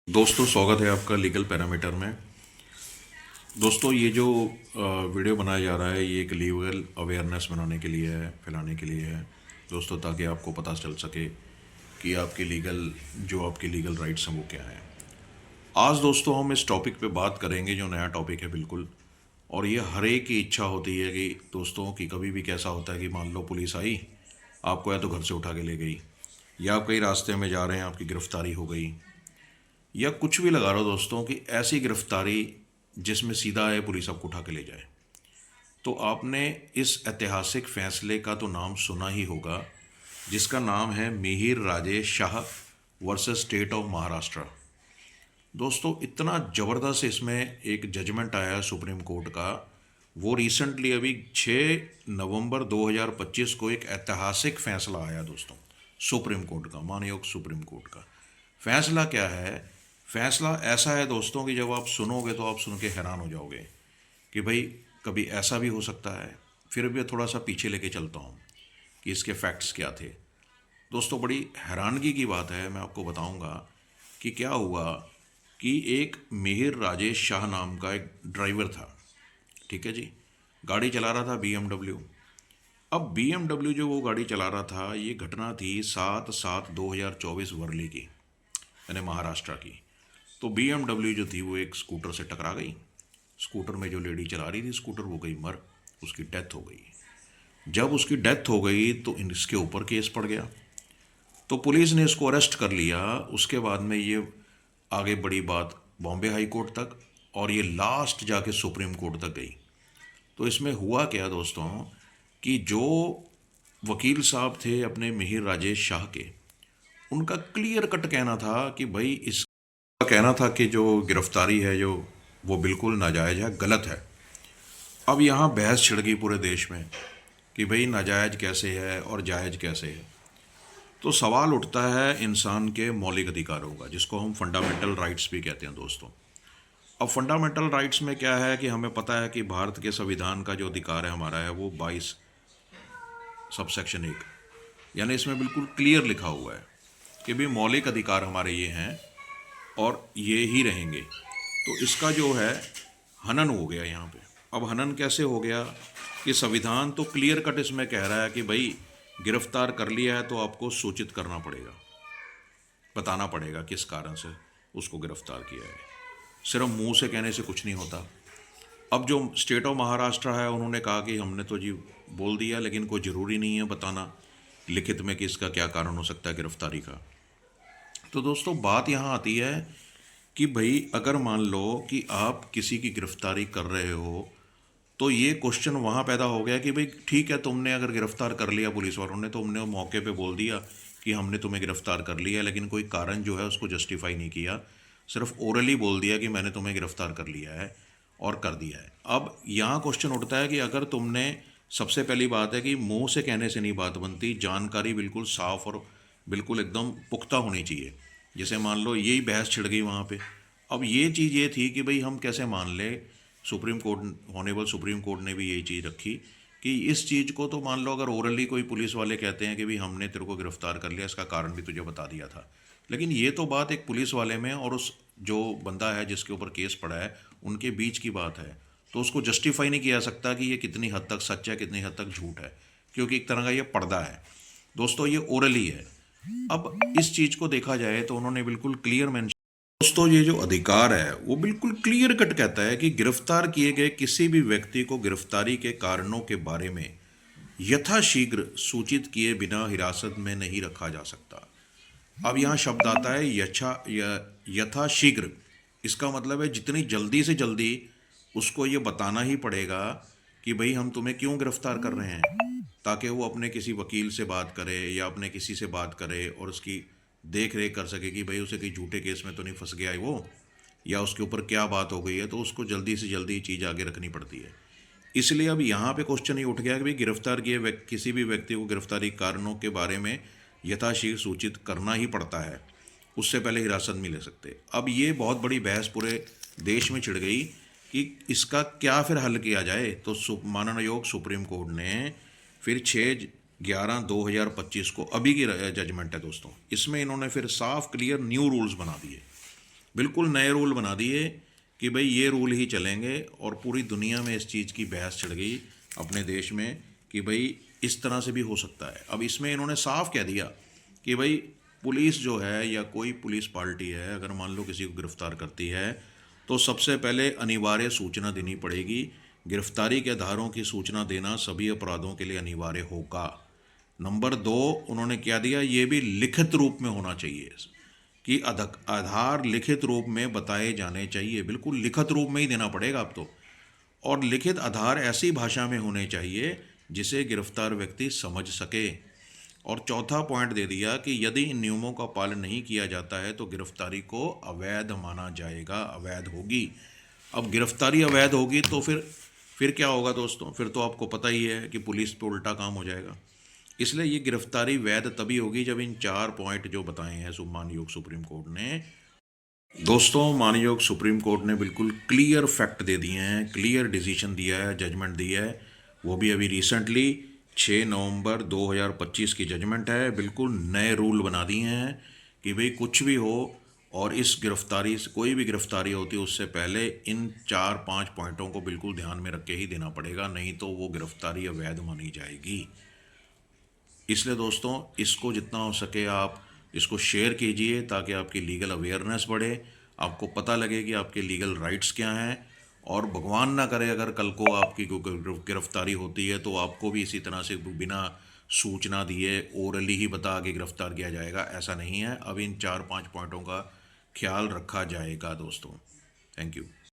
दोस्तों स्वागत है आपका लीगल पैरामीटर में। दोस्तों ये जो वीडियो बनाया जा रहा है ये एक लीगल अवेयरनेस बनाने के लिए है, फैलाने के लिए है दोस्तों, ताकि आपको पता चल सके कि आपके लीगल राइट्स हैं वो क्या है। आज दोस्तों हम इस टॉपिक पे बात करेंगे जो नया टॉपिक है बिल्कुल, और ये हर एक की इच्छा होती है कि दोस्तों कि कभी भी कैसा होता है कि मान लो पुलिस आई, आपको या तो घर से उठा के ले गई, या आप कहीं रास्ते में जा रहे हैं आपकी गिरफ्तारी हो गई, या कुछ भी लगा लो दोस्तों कि ऐसी गिरफ्तारी जिसमें सीधा है पुलिस आपको उठा के ले जाए। तो आपने इस ऐतिहासिक फैसले का तो नाम सुना ही होगा, जिसका नाम है Mihir Rajesh Shah versus state of Maharashtra. दोस्तों इतना ज़बरदस्त इसमें एक जजमेंट आया है सुप्रीम कोर्ट का। वो रिसेंटली अभी 6 नवंबर 2025 को एक ऐतिहासिक फैसला आया दोस्तों, सुप्रीम कोर्ट का, मानयोग सुप्रीम कोर्ट का। फैसला क्या है? फैसला ऐसा है दोस्तों कि जब आप सुनोगे तो आप सुन के हैरान हो जाओगे कि भाई कभी ऐसा भी हो सकता है। फिर भी थोड़ा सा पीछे लेके चलता हूँ कि इसके फैक्ट्स क्या थे। दोस्तों बड़ी हैरानगी की बात है, मैं आपको बताऊंगा कि क्या हुआ कि एक मिहिर राजेश शाह नाम का एक ड्राइवर था, ठीक है जी, गाड़ी चला रहा था BMW। अब BMW जो वो गाड़ी चला रहा था, ये घटना थी 7/7/2024 वर्ली की, यानी महाराष्ट्र की। तो BMW जो थी वो एक स्कूटर से टकरा गई। स्कूटर में जो लेडी चला रही थी स्कूटर, वो गई मर, उसकी डेथ हो गई। जब उसकी डेथ हो गई तो इसके ऊपर केस पड़ गया, तो पुलिस ने इसको अरेस्ट कर लिया। उसके बाद में ये आगे बड़ी बात बॉम्बे हाई कोर्ट तक, और ये लास्ट जाके सुप्रीम कोर्ट तक गई। तो इसमें हुआ क्या दोस्तों कि जो वकील साहब थे अपने मिहिर राजेश शाह के, उनका क्लियर कट कहना था कि भाई इसका कहना था कि जो गिरफ्तारी है जो वो बिल्कुल नाजायज़ है, गलत है। अब यहाँ बहस छिड़ गई पूरे देश में कि भाई नाजायज़ कैसे है और जायज़ कैसे है। तो सवाल उठता है इंसान के मौलिक अधिकारों का, जिसको हम फंडामेंटल राइट्स भी कहते हैं दोस्तों। अब फंडामेंटल राइट्स में क्या है कि हमें पता है कि भारत के संविधान का जो अधिकार है हमारा है वो 22 सबसेक्शन 1, यानी इसमें बिल्कुल क्लियर लिखा हुआ है कि भाई मौलिक अधिकार हमारे ये हैं और ये ही रहेंगे। तो इसका जो है हनन हो गया यहाँ पे। अब हनन कैसे हो गया कि संविधान तो क्लियर कट इसमें कह रहा है कि भाई गिरफ्तार कर लिया है तो आपको सूचित करना पड़ेगा, बताना पड़ेगा किस कारण से उसको गिरफ्तार किया है। सिर्फ मुंह से कहने से कुछ नहीं होता। अब जो स्टेट ऑफ महाराष्ट्र है उन्होंने कहा कि हमने तो जी बोल दिया, लेकिन कोई ज़रूरी नहीं है बताना लिखित में कि इसका क्या कारण हो सकता है गिरफ्तारी का। तो दोस्तों बात यहाँ आती है कि भाई अगर मान लो कि आप किसी की गिरफ्तारी कर रहे हो, तो ये क्वेश्चन वहाँ पैदा हो गया कि भाई ठीक है, तुमने अगर गिरफ्तार कर लिया पुलिस वालों ने, तो हमने मौके पे बोल दिया कि हमने तुम्हें गिरफ्तार कर लिया, लेकिन कोई कारण जो है उसको जस्टिफाई नहीं किया, सिर्फ ओरली बोल दिया कि मैंने तुम्हें गिरफ्तार कर लिया है और कर दिया है। अब यहाँ क्वेश्चन उठता है कि अगर तुमने, सबसे पहली बात है कि मुंह से कहने से नहीं बात बनती, जानकारी बिल्कुल साफ और बिल्कुल एकदम पुख्ता होनी चाहिए। जैसे मान लो यही बहस छिड़ गई वहाँ पे। अब ये चीज़ ये थी कि भाई हम कैसे मान लें, supreme court, honourable supreme court ने भी यही चीज़ रखी कि इस चीज़ को तो मान लो अगर ओरली कोई पुलिस वाले कहते हैं कि भाई हमने तेरे को गिरफ्तार कर लिया, इसका कारण भी तुझे बता दिया था, लेकिन ये तो बात एक पुलिस वाले में और उस जो बंदा है जिसके ऊपर केस पड़ा है उनके बीच की बात है। तो उसको जस्टिफाई नहीं किया सकता कि ये कितनी हद तक सच है कितनी हद तक झूठ है, क्योंकि एक तरह का ये पर्दा है दोस्तों, ये ओरली है। अब इस चीज़ को देखा जाए तो उन्होंने बिल्कुल क्लियर मेंशन, दोस्तों ये जो अधिकार है वो बिल्कुल क्लियर कट कहता है कि गिरफ्तार किए गए किसी भी व्यक्ति को गिरफ्तारी के कारणों के बारे में यथाशीघ्र सूचित किए बिना हिरासत में नहीं रखा जा सकता। अब यहाँ शब्द आता है यथाशीघ्र। इसका मतलब है जितनी जल्दी से जल्दी उसको ये बताना ही पड़ेगा कि भाई हम तुम्हें क्यों गिरफ्तार कर रहे हैं, ताकि वो अपने किसी वकील से बात करे या अपने किसी से बात करे और उसकी देख रेख कर सके कि भाई उसे कहीं झूठे केस में तो नहीं फंस गया है वो, या उसके ऊपर क्या बात हो गई है। तो उसको जल्दी से जल्दी चीज़ आगे रखनी पड़ती है। इसलिए अब यहाँ पे क्वेश्चन ये उठ गया कि भाई गिरफ्तार किए किसी भी व्यक्ति को गिरफ्तारी कारणों के बारे में यथाशीघ्र सूचित करना ही पड़ता है, उससे पहले हिरासत में ले सकते। अब ये बहुत बड़ी बहस पूरे देश में छिड़ गई कि इसका क्या फिर हल किया जाए। तो माननीय सुप्रीम कोर्ट ने फिर 6/11/2025 को, अभी की जजमेंट है दोस्तों, इसमें इन्होंने फिर साफ क्लियर न्यू रूल्स बना दिए। बिल्कुल नए रूल बना दिए कि भाई ये रूल ही चलेंगे, और पूरी दुनिया में इस चीज़ की बहस चढ़ गई अपने देश में कि भाई इस तरह से भी हो सकता है। अब इसमें इन्होंने साफ कह दिया कि भाई पुलिस जो है या कोई पुलिस पार्टी है, अगर मान लो किसी को गिरफ्तार करती है तो सबसे पहले अनिवार्य सूचना देनी पड़ेगी। गिरफ्तारी के आधारों की सूचना देना सभी अपराधों के लिए अनिवार्य होगा। नंबर 2, उन्होंने क्या दिया, ये भी लिखित रूप में होना चाहिए कि आधार लिखित रूप में बताए जाने चाहिए, बिल्कुल लिखित रूप में ही देना पड़ेगा अब तो। और लिखित आधार ऐसी भाषा में होने चाहिए जिसे गिरफ्तार व्यक्ति समझ सके। और चौथा पॉइंट दे दिया कि यदि इन नियमों का पालन नहीं किया जाता है तो गिरफ्तारी को अवैध माना जाएगा, अवैध होगी। अब गिरफ्तारी अवैध होगी तो फिर क्या होगा दोस्तों? फिर तो आपको पता ही है कि पुलिस पे उल्टा काम हो जाएगा। इसलिए ये गिरफ्तारी वैध तभी होगी जब इन 4 पॉइंट जो बताए हैं मानयोग सुप्रीम कोर्ट ने। दोस्तों, मानयोग सुप्रीम कोर्ट ने बिल्कुल क्लियर फैक्ट दे दिए हैं, क्लियर डिसीजन दिया है, जजमेंट दी है। वो भी अभी रिसेंटली 6 नवंबर 2025 की जजमेंट है। बिल्कुल नए रूल बना दिए हैं कि भाई कुछ भी हो और इस गिरफ्तारी से, कोई भी गिरफ्तारी होती है उससे पहले इन 4-5 पॉइंटों को बिल्कुल ध्यान में रख के ही देना पड़ेगा, नहीं तो वो गिरफ्तारी अवैध मानी जाएगी। इसलिए दोस्तों, इसको जितना हो सके आप इसको शेयर कीजिए ताकि आपकी लीगल अवेयरनेस बढ़े, आपको पता लगे कि आपके लीगल राइट्स क्या हैं। और भगवान ना करे अगर कल को आपकी कोई गिरफ्तारी होती है तो आपको भी इसी तरह से बिना सूचना दिए ओरली ही बता के गिरफ्तार किया जाएगा, ऐसा नहीं है। अब इन 4-5 पॉइंटों का ख्याल रखा जाएगा दोस्तों। Thank you.